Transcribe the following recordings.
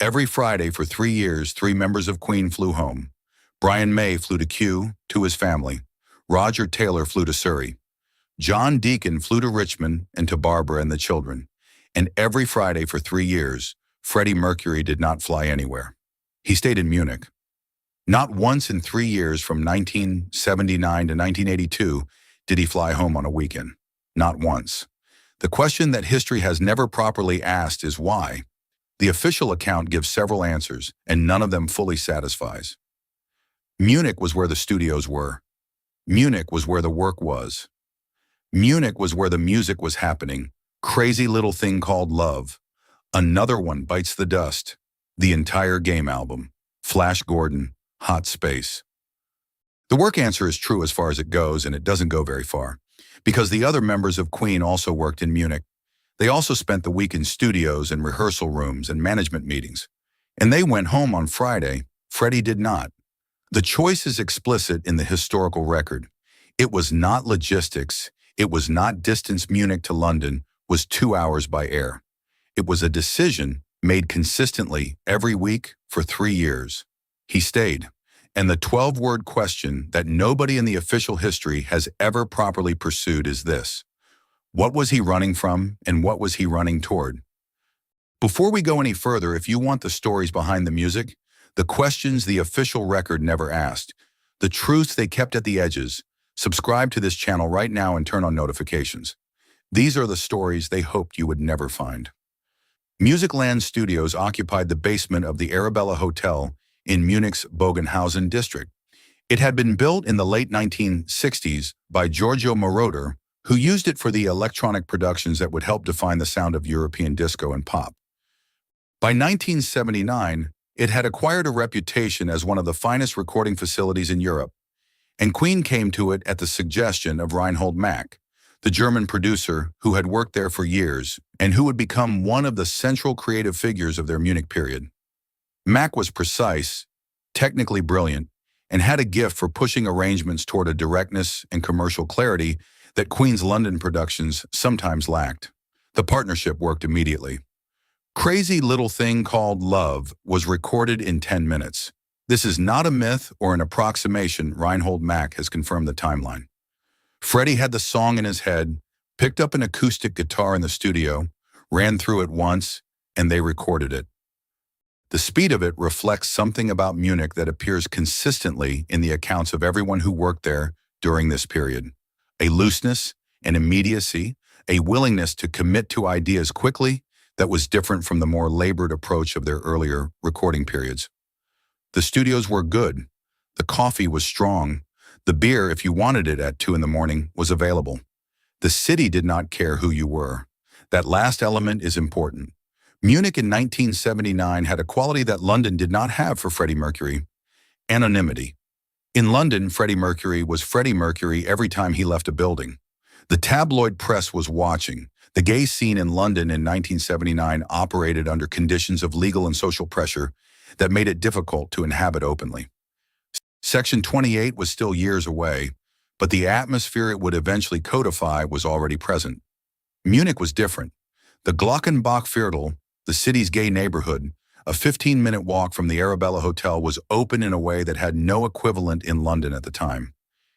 Every Friday for 3 years, three members of Queen flew home. Brian May flew to Kew, to his family. Roger Taylor flew to Surrey. John Deacon flew to Richmond and to Barbara and the children. And every Friday for 3 years, Freddie Mercury did not fly anywhere. He stayed in Munich. Not once in 3 years from 1979 to 1982 did he fly home on a weekend. Not once. The question that history has never properly asked is why. The official account gives several answers, and none of them fully satisfies. Munich was where the studios were. Munich was where the work was. Munich was where the music was happening. Crazy Little Thing Called Love. Another One Bites the Dust. The entire Game album. Flash Gordon. Hot Space. The work answer is true as far as it goes, and it doesn't go very far, because the other members of Queen also worked in Munich. They also spent the week in studios and rehearsal rooms and management meetings. And they went home on Friday. Freddie did not. The choice is explicit in the historical record. It was not logistics. It was not distance. Munich to London was 2 hours by air. It was a decision made consistently every week for 3 years. He stayed. And the 12-word question that nobody in the official history has ever properly pursued is this: what was he running from, and what was he running toward? Before we go any further, if you want the stories behind the music, the questions the official record never asked, the truths they kept at the edges, subscribe to this channel right now and turn on notifications. These are the stories they hoped you would never find. Musicland Studios occupied the basement of the Arabella Hotel in Munich's Bogenhausen district. It had been built in the late 1960s by Giorgio Moroder, who used it for the electronic productions that would help define the sound of European disco and pop. By 1979, it had acquired a reputation as one of the finest recording facilities in Europe, and Queen came to it at the suggestion of Reinhold Mack, the German producer who had worked there for years and who would become one of the central creative figures of their Munich period. Mack was precise, technically brilliant, and had a gift for pushing arrangements toward a directness and commercial clarity that Queen's London productions sometimes lacked. The partnership worked immediately. Crazy Little Thing Called Love was recorded in 10 minutes. This is not a myth or an approximation. Reinhold Mack has confirmed the timeline. Freddie had the song in his head, picked up an acoustic guitar in the studio, ran through it once, and they recorded it. The speed of it reflects something about Munich that appears consistently in the accounts of everyone who worked there during this period. A looseness, an immediacy, a willingness to commit to ideas quickly that was different from the more labored approach of their earlier recording periods. The studios were good. The coffee was strong. The beer, if you wanted it at 2 a.m, was available. The city did not care who you were. That last element is important. Munich in 1979 had a quality that London did not have for Freddie Mercury: anonymity. In London, Freddie Mercury was Freddie Mercury every time he left a building. The tabloid press was watching. The gay scene in London in 1979 operated under conditions of legal and social pressure that made it difficult to inhabit openly. Section 28 was still years away, but the atmosphere it would eventually codify was already present. Munich was different. The Glockenbachviertel, the city's gay neighborhood, a 15-minute walk from the Arabella Hotel, was open in a way that had no equivalent in London at the time.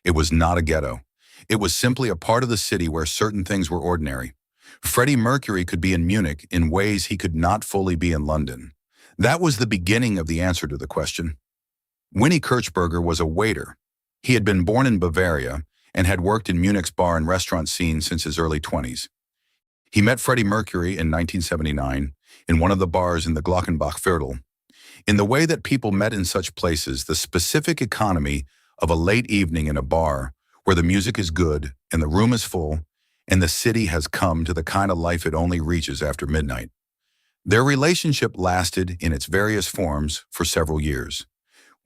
It was not a ghetto. It was simply a part of the city where certain things were ordinary. Freddie Mercury could be in Munich in ways he could not fully be in London. That was the beginning of the answer to the question. Winnie Kirchberger was a waiter. He had been born in Bavaria and had worked in Munich's bar and restaurant scene since his early 20s. He met Freddie Mercury in 1979 in one of the bars in the Glockenbachviertel. In the way that people met in such places, the specific economy of a late evening in a bar where the music is good and the room is full and the city has come to the kind of life it only reaches after midnight. Their relationship lasted in its various forms for several years.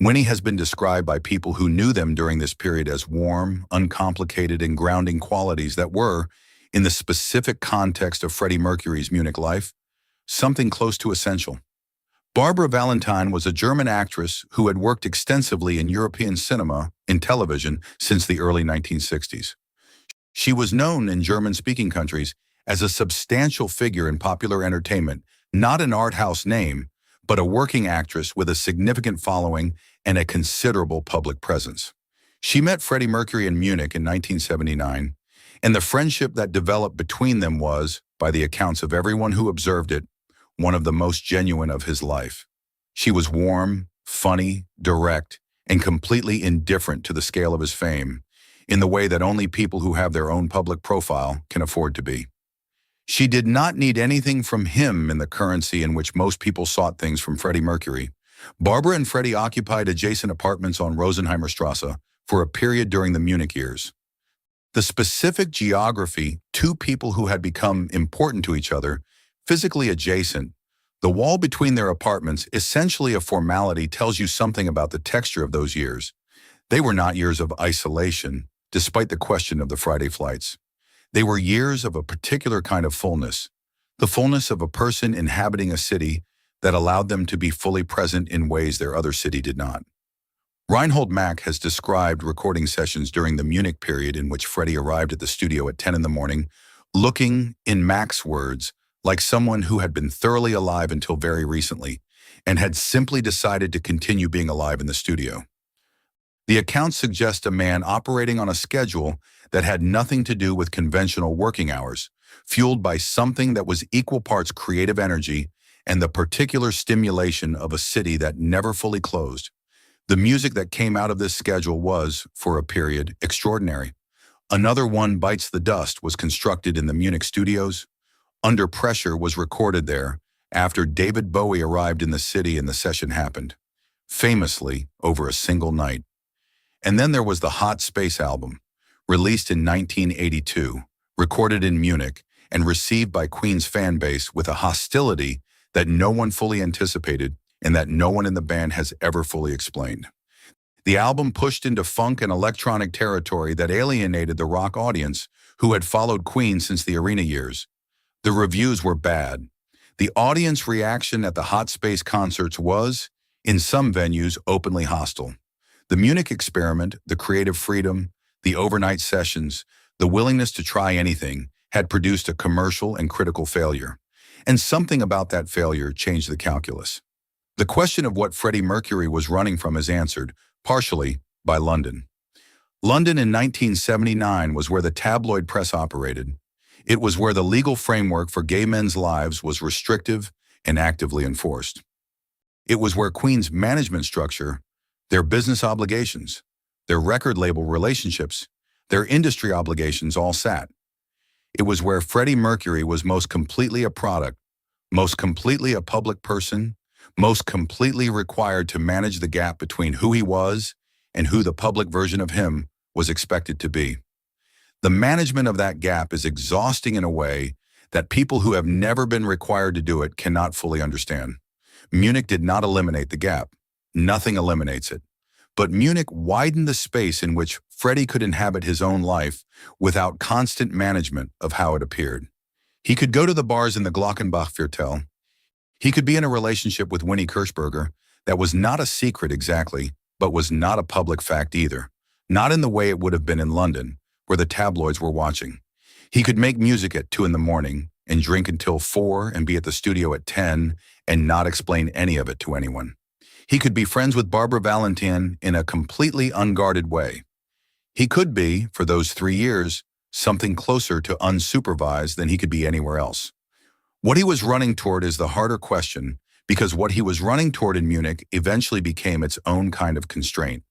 Winnie has been described by people who knew them during this period as warm, uncomplicated, and grounding qualities that were, in the specific context of Freddie Mercury's Munich life, something close to essential. Barbara Valentine was a German actress who had worked extensively in European cinema and television since the early 1960s. She was known in German-speaking countries as a substantial figure in popular entertainment, not an art house name, but a working actress with a significant following and a considerable public presence. She met Freddie Mercury in Munich in 1979, and the friendship that developed between them was, by the accounts of everyone who observed it, one of the most genuine of his life. She was warm, funny, direct, and completely indifferent to the scale of his fame, in the way that only people who have their own public profile can afford to be. She did not need anything from him in the currency in which most people sought things from Freddie Mercury. Barbara and Freddie occupied adjacent apartments on Rosenheimer Strasse for a period during the Munich years. The specific geography, two people who had become important to each other, physically adjacent, the wall between their apartments, essentially a formality, tells you something about the texture of those years. They were not years of isolation, despite the question of the Friday flights. They were years of a particular kind of fullness, the fullness of a person inhabiting a city that allowed them to be fully present in ways their other city did not. Reinhold Mack has described recording sessions during the Munich period in which Freddie arrived at the studio at 10 in the morning, looking, in Mack's words, like someone who had been thoroughly alive until very recently and had simply decided to continue being alive in the studio. The accounts suggest a man operating on a schedule that had nothing to do with conventional working hours, fueled by something that was equal parts creative energy and the particular stimulation of a city that never fully closed. The music that came out of this schedule was, for a period, extraordinary. Another One Bites the Dust was constructed in the Munich studios. Under Pressure was recorded there after David Bowie arrived in the city and the session happened, famously over a single night. And then there was the Hot Space album, released in 1982, recorded in Munich, and received by Queen's fan base with a hostility that no one fully anticipated and that no one in the band has ever fully explained. The album pushed into funk and electronic territory that alienated the rock audience who had followed Queen since the arena years. The reviews were bad. The audience reaction at the Hot Space concerts was, in some venues, openly hostile. The Munich experiment, the creative freedom, the overnight sessions, the willingness to try anything, had produced a commercial and critical failure. And something about that failure changed the calculus. The question of what Freddie Mercury was running from is answered, partially, by London. London in 1979 was where the tabloid press operated. It was where the legal framework for gay men's lives was restrictive and actively enforced. It was where Queen's management structure, their business obligations, their record label relationships, their industry obligations all sat. It was where Freddie Mercury was most completely a product, most completely a public person, most completely required to manage the gap between who he was and who the public version of him was expected to be. The management of that gap is exhausting in a way that people who have never been required to do it cannot fully understand. Munich did not eliminate the gap. Nothing eliminates it. But Munich widened the space in which Freddie could inhabit his own life without constant management of how it appeared. He could go to the bars in the Glockenbach Viertel. He could be in a relationship with Winnie Kirschberger that was not a secret exactly, but was not a public fact either. Not in the way it would have been in London, where the tabloids were watching. He could make music at 2 in the morning and drink until 4 and be at the studio at 10 and not explain any of it to anyone. He could be friends with Barbara Valentin in a completely unguarded way. He could be, for those 3 years, something closer to unsupervised than he could be anywhere else. What he was running toward is the harder question, because what he was running toward in Munich eventually became its own kind of constraint.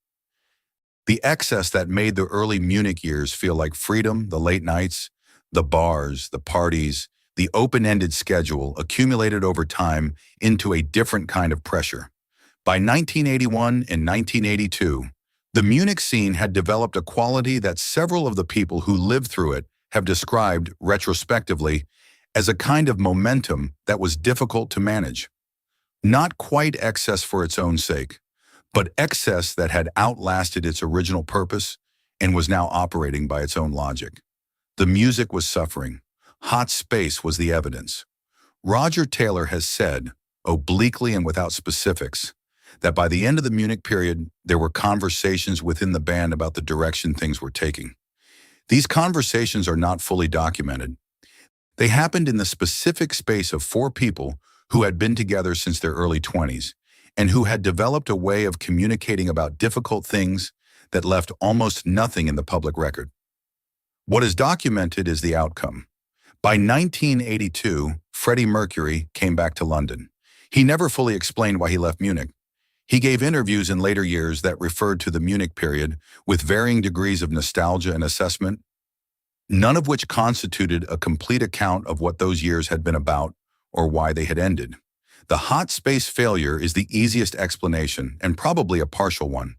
The excess that made the early Munich years feel like freedom, the late nights, the bars, the parties, the open-ended schedule accumulated over time into a different kind of pressure. By 1981 and 1982, the Munich scene had developed a quality that several of the people who lived through it have described, retrospectively, as a kind of momentum that was difficult to manage. Not quite excess for its own sake, but excess that had outlasted its original purpose and was now operating by its own logic. The music was suffering. Hot Space was the evidence. Roger Taylor has said, obliquely and without specifics, that by the end of the Munich period, there were conversations within the band about the direction things were taking. These conversations are not fully documented. They happened in the specific space of 4 people who had been together since their early 20s and who had developed a way of communicating about difficult things that left almost nothing in the public record. What is documented is the outcome. By 1982, Freddie Mercury came back to London. He never fully explained why he left Munich. He gave interviews in later years that referred to the Munich period with varying degrees of nostalgia and assessment, none of which constituted a complete account of what those years had been about or why they had ended. The hot space failure is the easiest explanation and probably a partial one.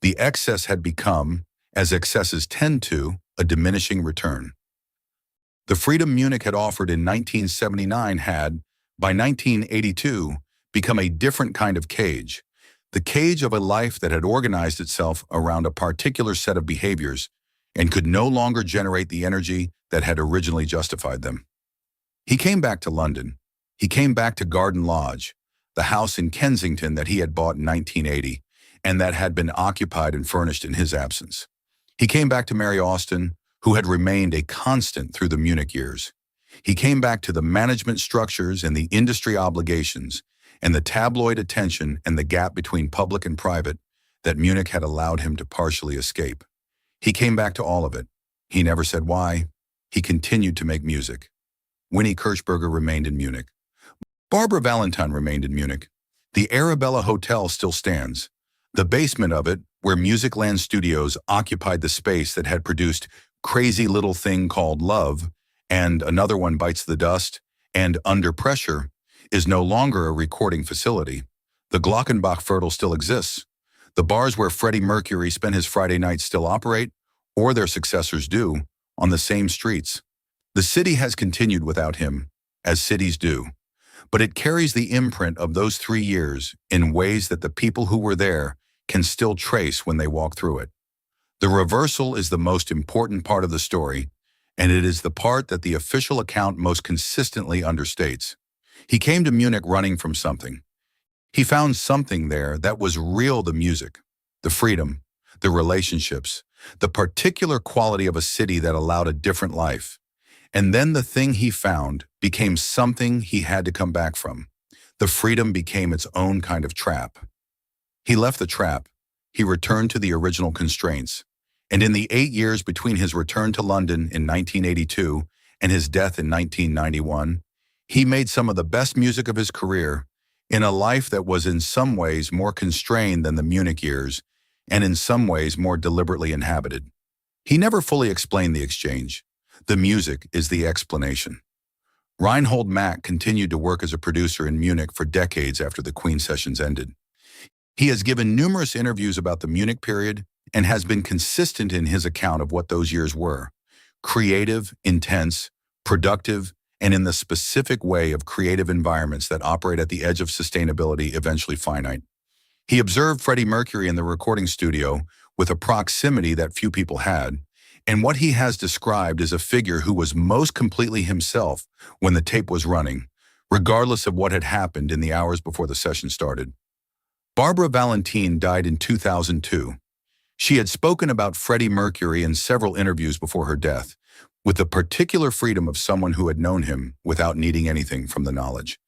The excess had become, as excesses tend to, a diminishing return. The freedom Munich had offered in 1979 had, by 1982, become a different kind of cage, the cage of a life that had organized itself around a particular set of behaviors and could no longer generate the energy that had originally justified them. He came back to London. He came back to Garden Lodge, the house in Kensington that he had bought in 1980 and that had been occupied and furnished in his absence. He came back to Mary Austin, who had remained a constant through the Munich years. He came back to the management structures and the industry obligations and the tabloid attention and the gap between public and private that Munich had allowed him to partially escape. He came back to all of it. He never said why. He continued to make music. Winnie Kirchberger remained in Munich. Barbara Valentine remained in Munich. The Arabella Hotel still stands. The basement of it, where Musicland Studios occupied the space that had produced Crazy Little Thing Called Love and Another One Bites the Dust and Under Pressure, is no longer a recording facility. The Glockenbachviertel still exists. The bars where Freddie Mercury spent his Friday nights still operate, or their successors do, on the same streets. The city has continued without him, as cities do, but it carries the imprint of those 3 years in ways that the people who were there can still trace when they walk through it. The reversal is the most important part of the story, and it is the part that the official account most consistently understates. He came to Munich running from something. He found something there that was real: the music, the freedom, the relationships, the particular quality of a city that allowed a different life. And then the thing he found became something he had to come back from. The freedom became its own kind of trap. He left the trap. He returned to the original constraints. And in the 8 years between his return to London in 1982 and his death in 1991, he made some of the best music of his career in a life that was in some ways more constrained than the Munich years and in some ways more deliberately inhabited. He never fully explained the exchange. The music is the explanation. Reinhold Mack continued to work as a producer in Munich for decades after the Queen sessions ended. He has given numerous interviews about the Munich period and has been consistent in his account of what those years were: creative, intense, productive, and in the specific way of creative environments that operate at the edge of sustainability, eventually finite. He observed Freddie Mercury in the recording studio with a proximity that few people had, and what he has described is a figure who was most completely himself when the tape was running, regardless of what had happened in the hours before the session started. Barbara Valentine died in 2002. She had spoken about Freddie Mercury in several interviews before her death, with the particular freedom of someone who had known him without needing anything from the knowledge.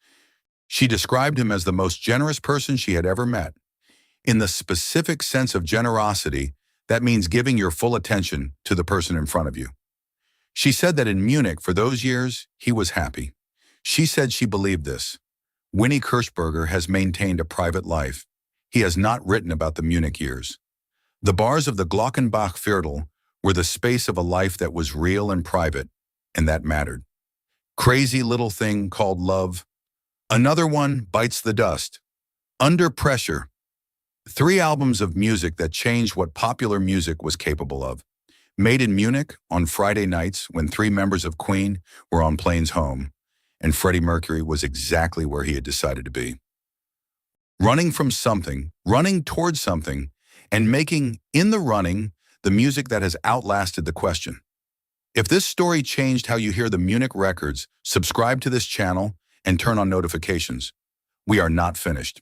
She described him as the most generous person she had ever met. In the specific sense of generosity, that means giving your full attention to the person in front of you. She said that in Munich, for those years, he was happy. She said she believed this. Winnie Kirchberger has maintained a private life. He has not written about the Munich years. The bars of the Glockenbachviertel were the space of a life that was real and private, and that mattered. Crazy Little Thing Called Love. Another One Bites the Dust. Under Pressure. 3 albums of music that changed what popular music was capable of. Made in Munich on Friday nights when 3 members of Queen were on planes home, and Freddie Mercury was exactly where he had decided to be. Running from something, running towards something, and making, in the running, the music that has outlasted the question. If this story changed how you hear the Munich records, subscribe to this channel and turn on notifications. We are not finished.